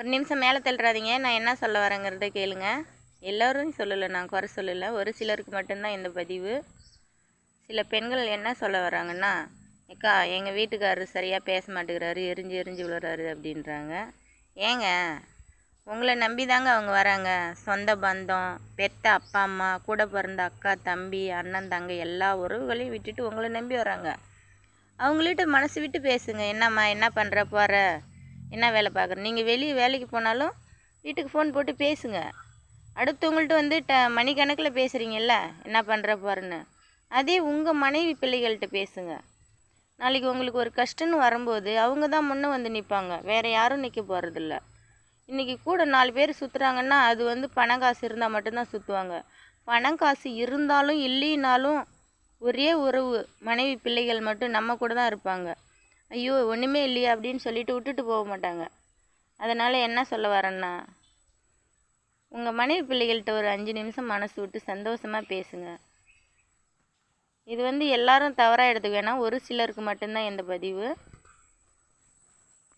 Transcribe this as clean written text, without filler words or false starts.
ஒரு நிமிஷம் மேலே தள்ளுறாதீங்க. நான் என்ன சொல்ல வரேங்கிறத கேளுங்க. எல்லோரும் சொல்லலை, நான் குறை சொல்லலை. ஒரு சிலருக்கு மட்டும்தான் இந்த பதிவு. சில பெண்கள் என்ன சொல்ல வராங்கன்னா, அக்கா எங்கள் வீட்டுக்காரர் சரியாக பேச மாட்டேங்கிறாரு, எரிஞ்சு எரிஞ்சு விழுறாரு அப்படின்றாங்க. ஏங்க, உங்களை நம்பி தாங்க அவங்க வராங்க. சொந்த பந்தம், பெத்த அப்பா அம்மா, கூட பிறந்த அக்கா தம்பி அண்ணன் தங்கை எல்லா உறவுகளையும் விட்டுட்டு உங்களை நம்பி வராங்க. அவங்கள்ட்ட மனசு விட்டு பேசுங்க. என்னம்மா, என்ன பண்ணுற, போகிற, என்ன வேலை பார்க்குற. நீங்கள் வெளியே வேலைக்கு போனாலும் வீட்டுக்கு ஃபோன் போட்டு பேசுங்க. அடுத்தவங்கள்ட்ட வந்து மணிக்கணக்கில் பேசுகிறீங்கல்ல, என்ன பண்ணுற போகிறேன்னு. அதே உங்கள் மனைவி பிள்ளைகள்கிட்ட பேசுங்க. நாளைக்கு உங்களுக்கு ஒரு கஷ்டம்னு வரும்போது அவங்க தான் முன்னே வந்து நிற்பாங்க, வேறு யாரும் நிற்க போகிறதில்ல. இன்றைக்கி கூட 4 பேர் சுற்றுறாங்கன்னா அது வந்து பணம் காசு இருந்தால் மட்டும்தான் சுற்றுவாங்க. பணம் காசு இருந்தாலும் இல்லைனாலும் ஒரே உறவு மனைவி பிள்ளைகள் மட்டும் நம்ம கூட தான் இருப்பாங்க. ஐயோ ஒன்றுமே இல்லையா அப்படின்னு சொல்லிட்டு விட்டுட்டு போக மாட்டாங்க. அதனால் என்ன சொல்ல வரேன்னா, உங்கள் மனைவி பிள்ளைகள்கிட்ட ஒரு 5 நிமிஷம் மனசு விட்டு சந்தோஷமாக பேசுங்க. இது வந்து எல்லாரும் தவறாக எடுத்துக்க வேணாம், ஒரு சிலருக்கு மட்டும்தான் இந்த பதிவு.